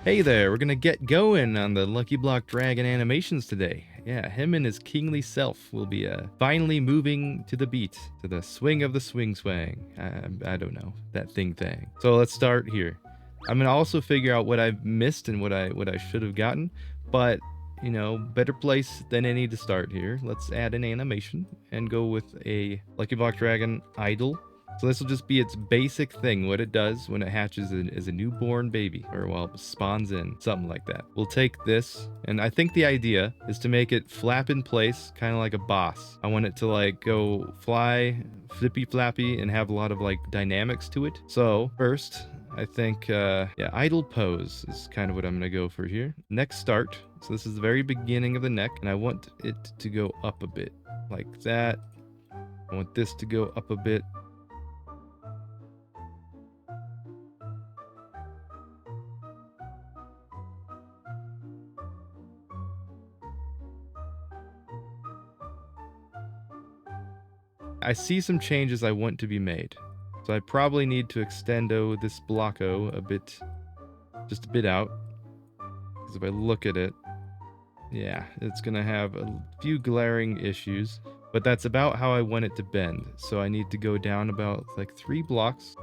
Hey there, we're gonna get going on the Lucky Block Dragon animations today. Yeah, him and his kingly self will be finally moving to the beat, to the swing of the swing swang. I don't know, that thing. So let's start here. I'm gonna also figure out what I've missed and what I should have gotten, but you know, better place than any to start here. Let's add an animation and go with a Lucky Block Dragon idle. So this will just be its basic thing, what it does when it hatches as a newborn baby, or while it spawns in, something like that. We'll take this, and I think the idea is to make it flap in place, kind of like a boss. I want it to like go fly, flippy flappy, and have a lot of like dynamics to it. So first, I think, yeah, idle pose is kind of what I'm gonna go for here. Neck start. So this is the very beginning of the neck, and I want it to go up a bit, like that. I want this to go up a bit. I see some changes I want to be made. So I probably need to extendo this blocko a bit, just a bit out. Because if I look at it, yeah, it's gonna have a few glaring issues, but that's about how I want it to bend. So I need to go down about like 3 blocks,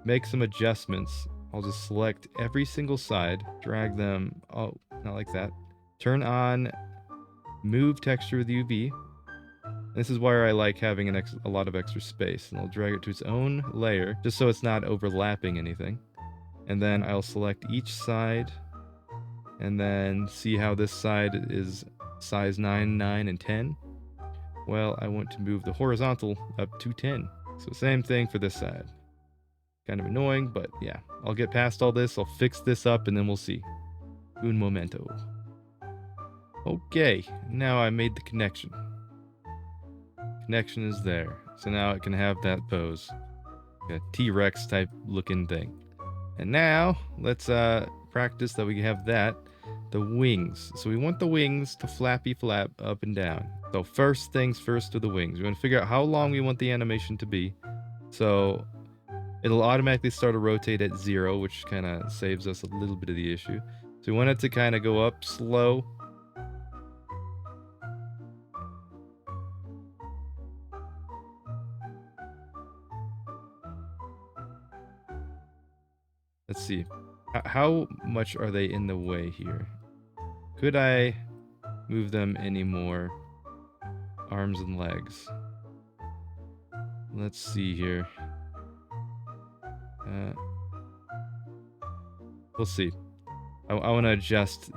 make some adjustments. I'll just select every single side, drag them, oh, not like that. Turn on move texture with UV. This is where I like having a lot of extra space, and I'll drag it to its own layer just so it's not overlapping anything. And then I'll select each side and then see how this side is size 9, 9, and 10. Well, I want to move the horizontal up to 10. So same thing for this side. Kind of annoying, but yeah, I'll get past all this, I'll fix this up, and then we'll see. Un momento. Okay, now I made the connection. Connection is there. So now it can have that pose. A T-Rex type looking thing. And now let's practice that we have that. The wings. So we want the wings to flappy flap up and down. So first things first with the wings. We want to figure out how long we want the animation to be. So it'll automatically start to rotate at 0, which kind of saves us a little bit of the issue. So we want it to kind of go up slow. Let's see. How much are they in the way here? Could I move them any more? Arms and legs. Let's see here. We'll see. I want to adjust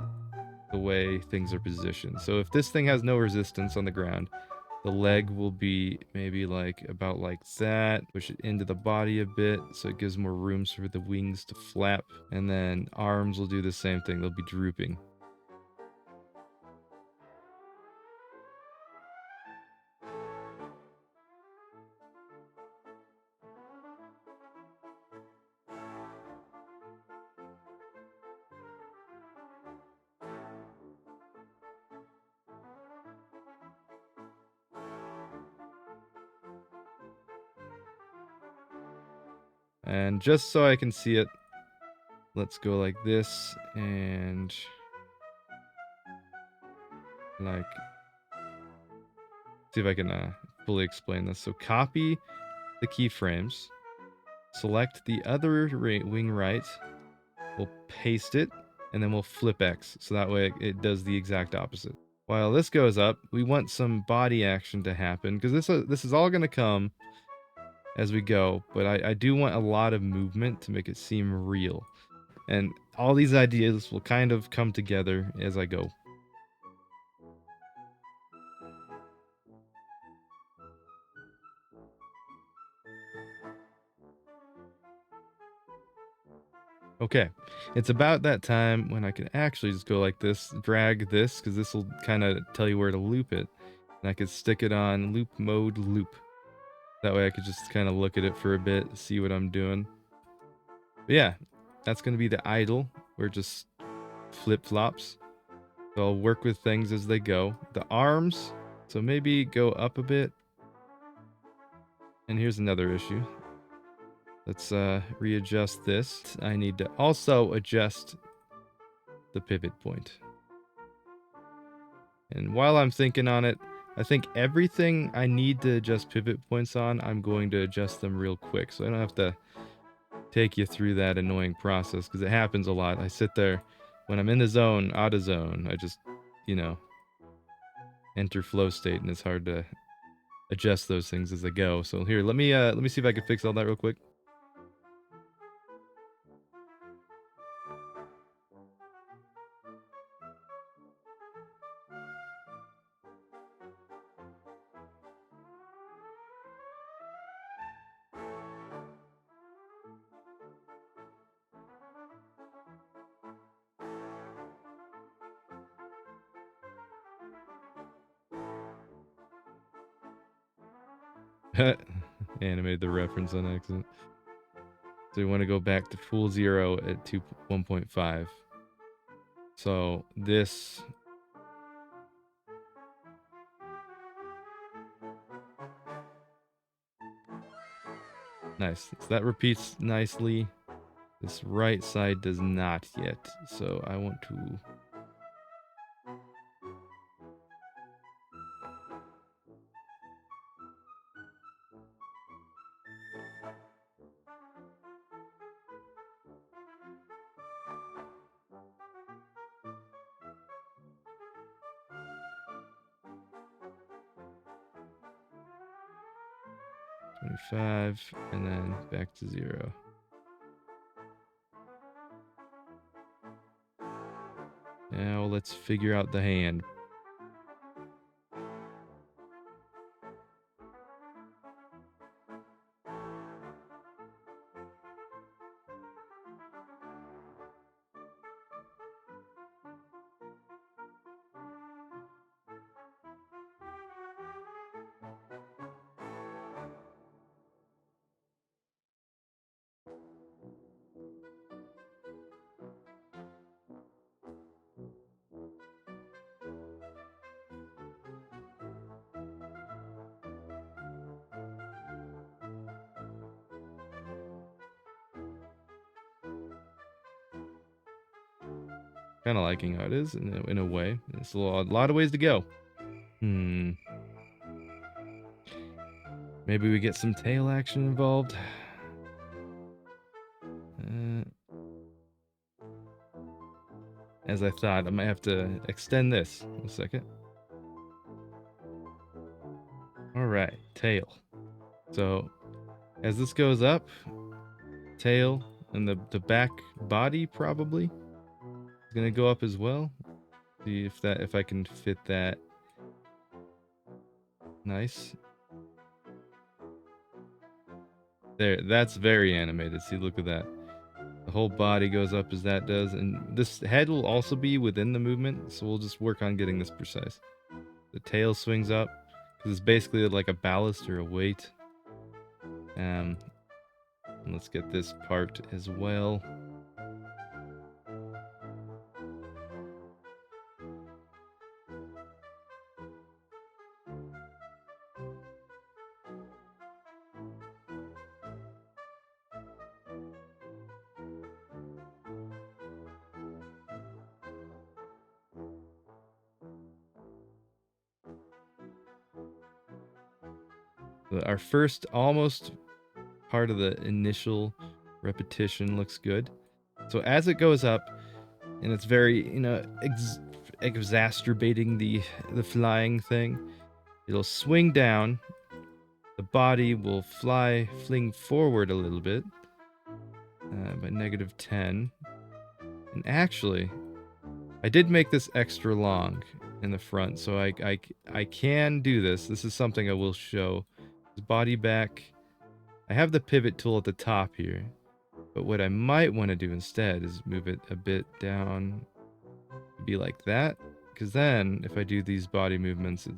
the way things are positioned. So if this thing has no resistance on the ground, the leg will be maybe like about like that. Push it into the body a bit so it gives more room for the wings to flap. And then arms will do the same thing. They'll be drooping. And just so I can see it, let's go like this and like, see if I can fully explain this. So copy the keyframes, select the other wing right, we'll paste it, and then we'll flip X. So that way it does the exact opposite. While this goes up, we want some body action to happen because this is all going to come as we go, but I do want a lot of movement to make it seem real. And all these ideas will kind of come together as I go. Okay, it's about that time when I can actually just go like this, drag this, because this will kind of tell you where to loop it. And I could stick it on loop mode loop. That way I could just kind of look at it for a bit, see what I'm doing. But yeah, that's going to be the idle, where it just flip-flops. So I'll work with things as they go. The arms, so maybe go up a bit. And here's another issue. Let's readjust this. I need to also adjust the pivot point. And while I'm thinking on it, I think everything I need to adjust pivot points on, I'm going to adjust them real quick. So I don't have to take you through that annoying process because it happens a lot. I sit there when I'm in the zone, out of zone. I just, you know, enter flow state, and it's hard to adjust those things as I go. So here, let me see if I can fix all that real quick. Animated the reference on accident. So we want to go back to full zero at 1.5. So this nice. So that repeats nicely. This right side does not yet. So I want to $25 and then back to 0. Now let's figure out the hand. Kind of liking how it is in a way. It's a lot of ways to go. Maybe we get some tail action involved. As I thought, I might have to extend this. A second. All right, tail. So as this goes up, tail and the back body probably is gonna go up as well. See if I can fit that. Nice. There, that's very animated. See, look at that. The whole body goes up as that does, and this head will also be within the movement, so we'll just work on getting this precise. The tail swings up, because it's basically like a ballast or a weight. And let's get this part as well. Our first almost part of the initial repetition looks good. So as it goes up, and it's very, exacerbating the flying thing, it'll swing down. The body will fling forward a little bit by -10. And actually, I did make this extra long in the front, so I can do this. This is something I will show. Body back. I have the pivot tool at the top here, but what I might want to do instead is move it a bit down, be like that, because then if I do these body movements,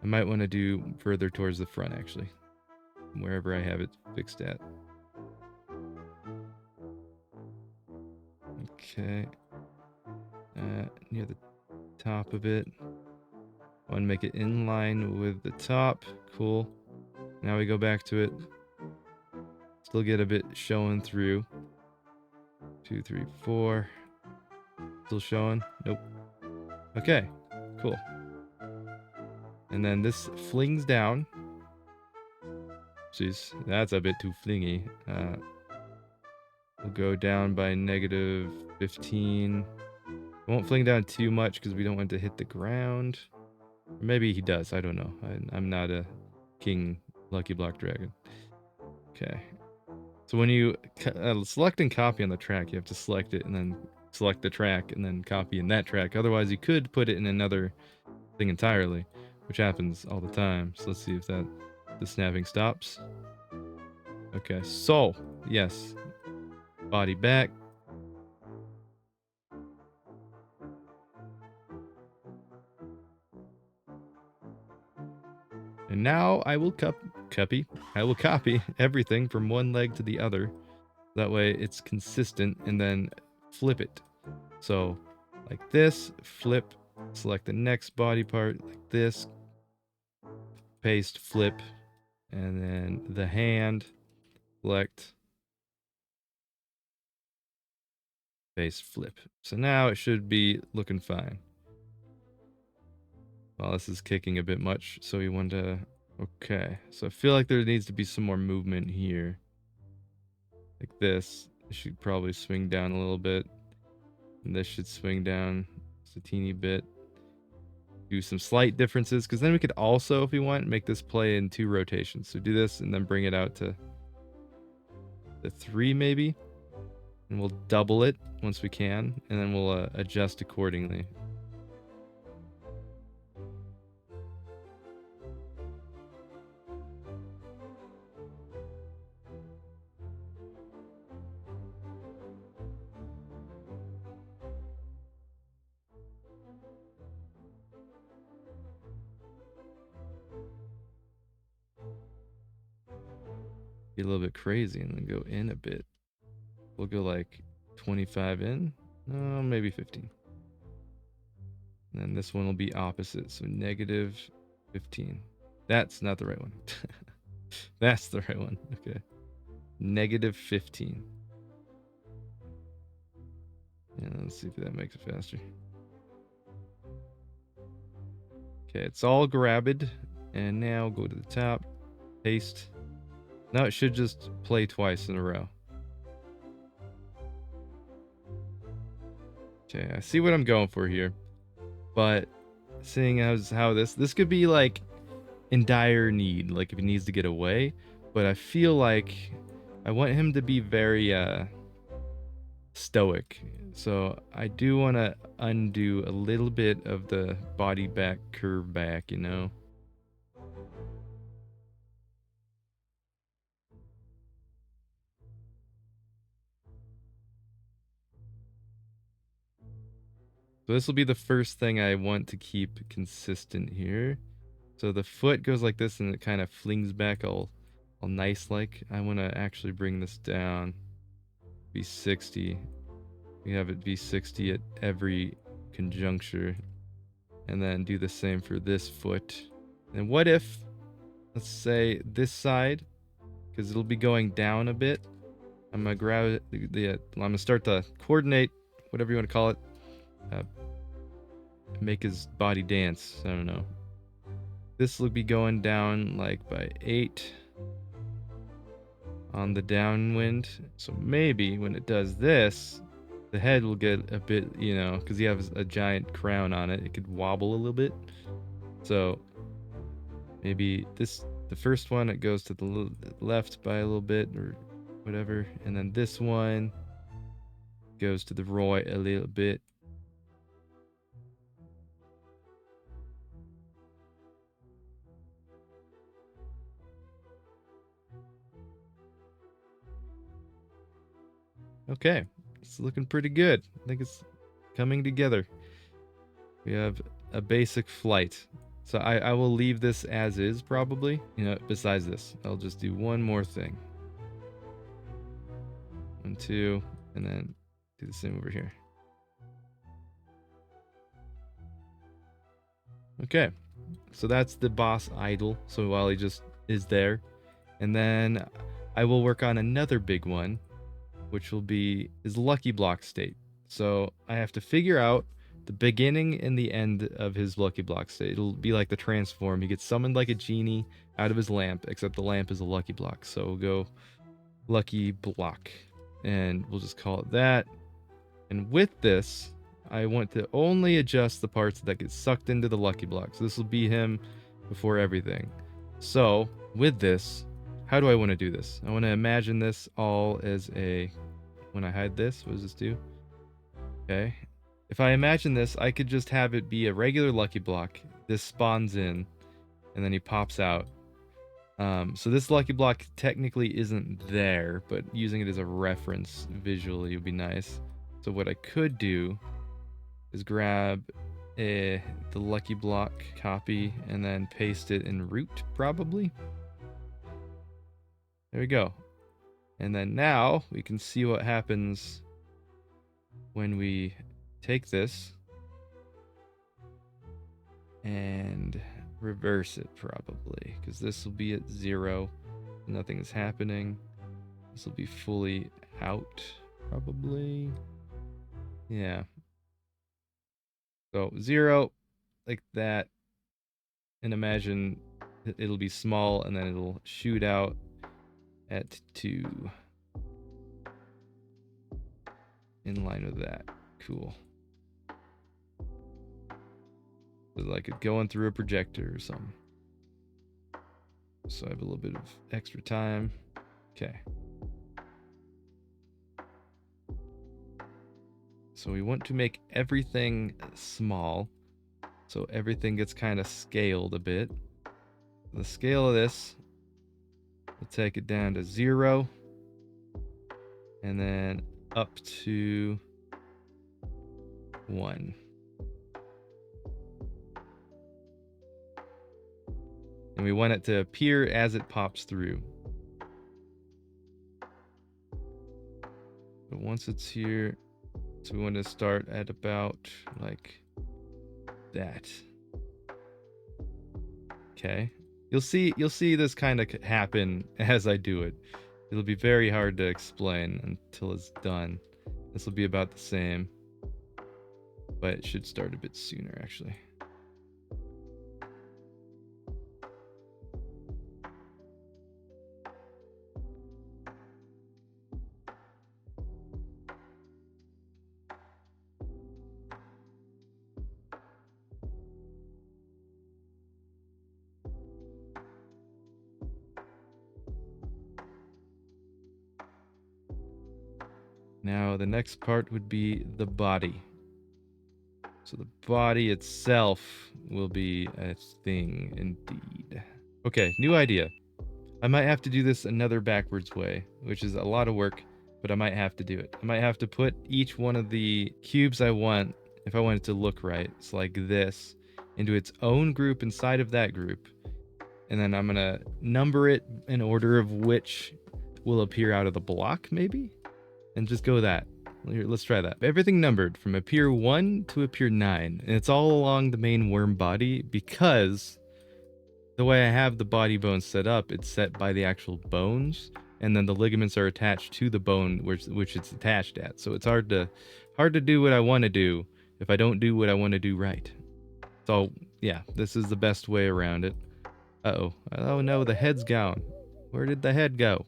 I might want to do further towards the front actually, wherever I have it fixed at. Okay, near the top of it. I want to make it in line with the top. Cool. Now we go back to it. Still get a bit showing through. 2, 3, 4. Still showing? Nope. Okay, cool. And then this flings down. Jeez, that's a bit too flingy. We'll go down by -15. Won't fling down too much because we don't want to hit the ground. Or maybe he does. I don't know. I'm not a king lucky block dragon. Okay. So when you select and copy on the track, you have to select it and then select the track and then copy in that track. Otherwise, you could put it in another thing entirely, which happens all the time. So let's see if the snapping stops. Okay, so yes, body back. And now I will copy everything from one leg to the other. That way it's consistent, and then flip it. So like this, flip, select the next body part like this, paste, flip, and then the hand, select, paste, flip. So now it should be looking fine. Well, this is kicking a bit much, so we want to... Okay, so I feel like there needs to be some more movement here. Like this. It should probably swing down a little bit. And this should swing down just a teeny bit. Do some slight differences, because then we could also, if we want, make this play in 2 rotations. So do this and then bring it out to the 3 maybe. And we'll double it once we can, and then we'll adjust accordingly. Be a little bit crazy and then go in a bit. We'll go like 25 in, maybe 15. And then this one will be opposite, so -15. That's not the right one. That's the right one. Okay. -15. And let's see if that makes it faster. Okay, it's all grabbed. And now go to the top, paste. Now it should just play twice in a row. Okay, I see what I'm going for here. But seeing as how this could be like in dire need, like if he needs to get away. But I feel like I want him to be very stoic. So I do want to undo a little bit of the body back curve back, you know. So this will be the first thing I want to keep consistent here. So the foot goes like this and it kind of flings back all nice like. I want to actually bring this down. Be 60. We have it be 60 at every conjuncture. And then do the same for this foot. And what if, let's say this side, because it'll be going down a bit. I'm gonna grab I'm gonna start to coordinate, whatever you want to call it. Make his body dance. I don't know. This will be going down like by 8 on the downwind. So maybe when it does this, the head will get a bit, you know, because he has a giant crown on it. It could wobble a little bit. So maybe the first one, it goes to the left by a little bit or whatever. And then this one goes to the right a little bit. Okay, it's looking pretty good. I think it's coming together. We have a basic flight. So I will leave this as is probably. You know, besides this, I'll just do one more thing. 1, 2, and then do the same over here. Okay, so that's the boss idle. So while he just is there, and then I will work on another big one, which will be his lucky block state. So I have to figure out the beginning and the end of his lucky block state. It'll be like the transform. He gets summoned like a genie out of his lamp, except the lamp is a lucky block. So we'll go lucky block, and we'll just call it that. And with this, I want to only adjust the parts that get sucked into the lucky block. So this will be him before everything. So with this, how do I want to do this? I want to imagine this all as a, when I hide this, what does this do? Okay. If I imagine this, I could just have it be a regular lucky block. This spawns in, and then he pops out. So this lucky block technically isn't there, but using it as a reference visually would be nice. So what I could do is grab the lucky block copy and then paste it in root, probably. There we go. And then now we can see what happens when we take this and reverse it, probably, because this will be at 0. Nothing is happening. This will be fully out, probably. Yeah. So 0, like that. And imagine it'll be small and then it'll shoot out at 2. In line with that. Cool. So like it going through a projector or something. So I have a little bit of extra time. Okay. So we want to make everything small. So everything gets kind of scaled a bit. The scale of this, we'll take it down to 0. And then up to 1. And we want it to appear as it pops through. But once it's here, so we want to start at about like that. Okay. You'll see this kind of happen as I do it. It'll be very hard to explain until it's done. This will be about the same, but it should start a bit sooner actually. Now the next part would be the body. So the body itself will be a thing indeed. Okay, new idea. I might have to do this another backwards way, which is a lot of work, but I might have to do it. I might have to put each one of the cubes I want, if I want it to look right, it's like this, into its own group inside of that group. And then I'm gonna number it in order of which will appear out of the block, maybe? And just go that. Here, let's try that. Everything numbered from appear 1 to appear 9. And it's all along the main worm body because the way I have the body bones set up, it's set by the actual bones, and then the ligaments are attached to the bone which it's attached at. So it's hard to do what I want to do if I don't do what I want to do right. So yeah, this is the best way around it. Uh-oh. Oh no, the head's gone. Where did the head go?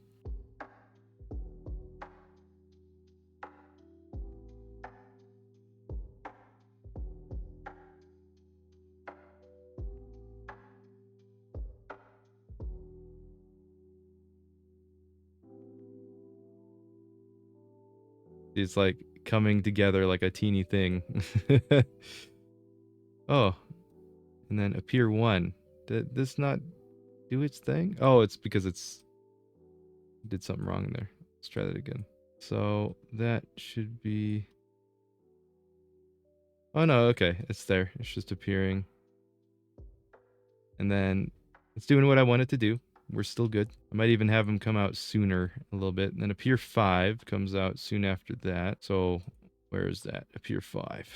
It's like coming together like a teeny thing. Oh, and then appear 1. Did this not do its thing? Oh, it's because it's did something wrong in there. Let's try that again. So that should be... Oh no, okay, it's there. It's just appearing. And then it's doing what I want it to do. We're still good. I might even have them come out sooner a little bit. And then appear 5 comes out soon after that. So where is that? Appear 5.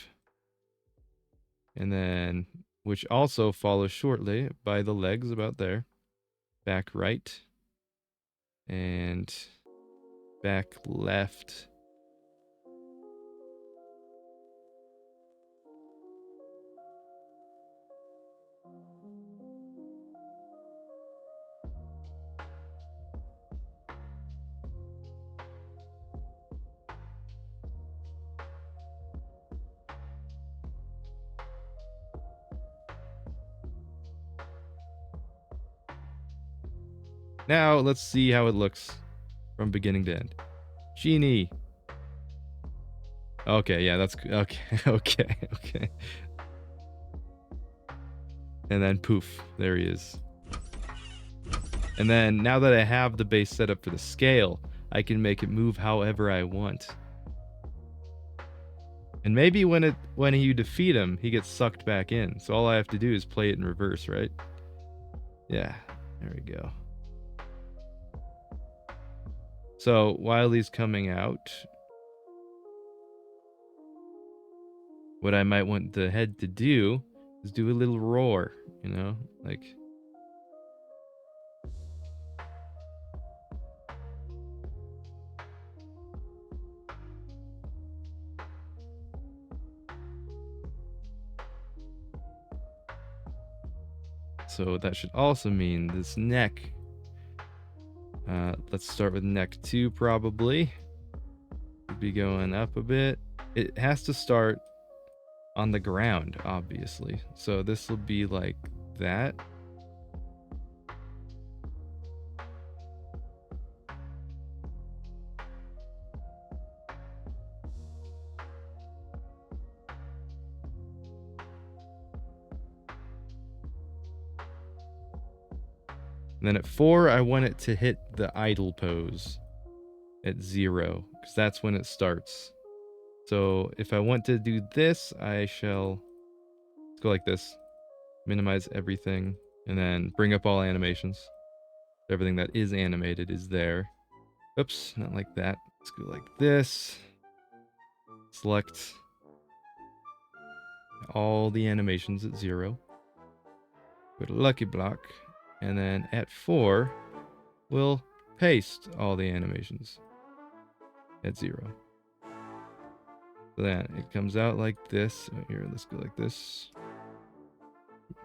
And then, which also follows shortly by the legs about there. Back right. And back left. Now let's see how it looks from beginning to end. Genie. Okay, yeah, that's okay. Okay. And then poof, there he is. And then now that I have the base set up for the scale, I can make it move however I want. And maybe when you defeat him, he gets sucked back in. So all I have to do is play it in reverse, right? Yeah, there we go. So while he's coming out, what I might want the head to do is do a little roar, you know, like. So that should also mean this neck. Let's start with neck 2 probably. We'll be going up a bit. It has to start on the ground, obviously. So this will be like that. And then at 4, I want it to hit the idle pose at 0, because that's when it starts. So if I want to do this, I shall go like this. Minimize everything, and then bring up all animations. Everything that is animated is there. Oops, not like that. Let's go like this. Select all the animations at 0. Go to Lucky Block, and then at 4, we'll paste all the animations at 0. So then it comes out like this. Here, let's go like this.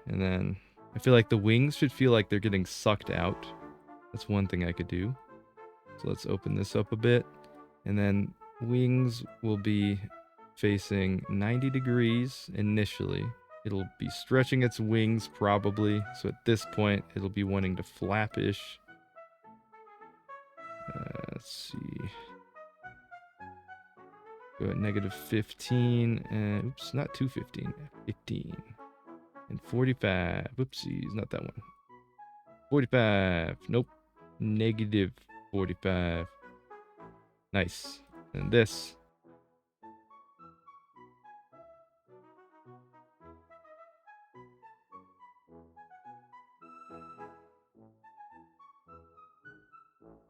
And then I feel like the wings should feel like they're getting sucked out. That's one thing I could do. So let's open this up a bit. And then wings will be facing 90 degrees initially. It'll be stretching its wings probably. So at this point, it'll be wanting to flap-ish. Let's see. Go at -15. Oops, not 215. 15. And 45. Whoopsies, not that one. 45. Nope. -45. Nice. And this.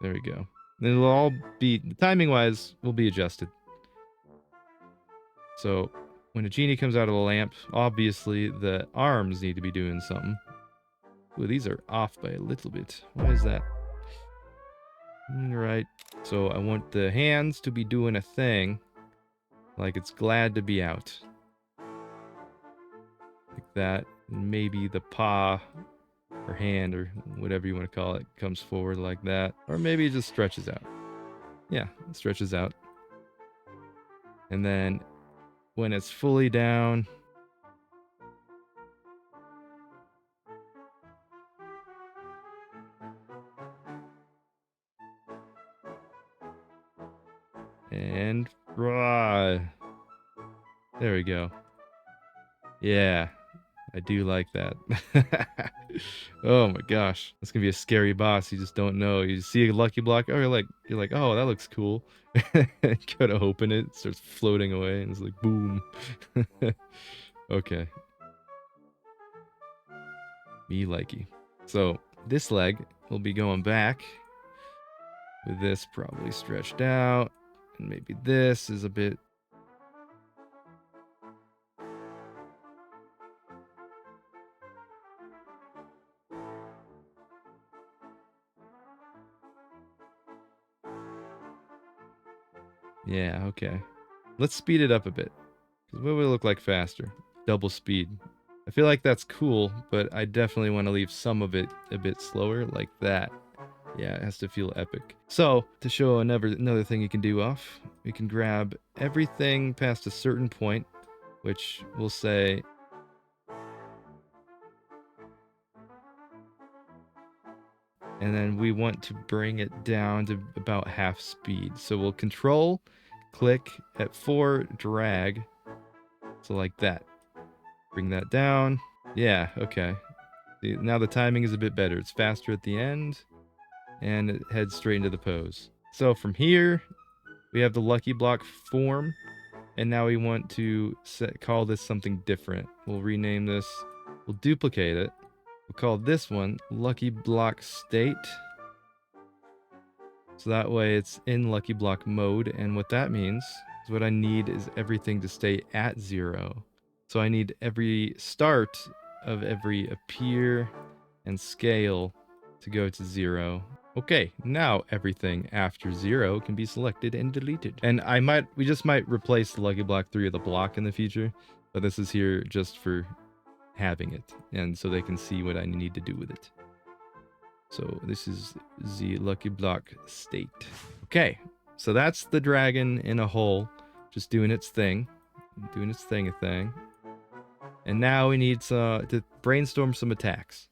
There we go. Then it'll all be, timing wise, will be adjusted. So when a genie comes out of the lamp, obviously the arms need to be doing something. Ooh, these are off by a little bit. Why is that? Right. So I want the hands to be doing a thing. Like it's glad to be out. Like that. And maybe the paw or hand or whatever you want to call it comes forward like that. Or maybe it just stretches out. Yeah, it stretches out. And then when it's fully down, and there we go. Yeah, I do like that. Oh my gosh, that's gonna be a scary boss. You just don't know. You see a lucky block, oh, you're like, oh, that looks cool. Go to open it, it starts floating away, and it's like boom. Okay. Me likey. So this leg will be going back with this probably stretched out, and maybe this is a bit. Okay. Let's speed it up a bit. What would it look like faster? Double speed. I feel like that's cool, but I definitely want to leave some of it a bit slower, like that. Yeah, it has to feel epic. So, to show another thing you can do off, we can grab everything past a certain point, which we'll say... And then we want to bring it down to about half speed. So we'll control, click, at 4, drag. So like that. Bring that down. Yeah, okay. See, now the timing is a bit better. It's faster at the end, and it heads straight into the pose. So from here, we have the lucky block form, and now we want to call this something different. We'll rename this. We'll duplicate it. We'll call this one lucky block state. So that way it's in lucky block mode, and what that means is what I need is everything to stay at 0. So I need every start of every appear and scale to go to 0. Okay, now everything after 0 can be selected and deleted. And we just might replace the lucky block 3 with a block in the future, but this is here just for having it, and so they can see what I need to do with it. So this is the lucky block state. Okay, so that's the dragon in a hole, just doing its thing, a thing. And now we need to brainstorm some attacks.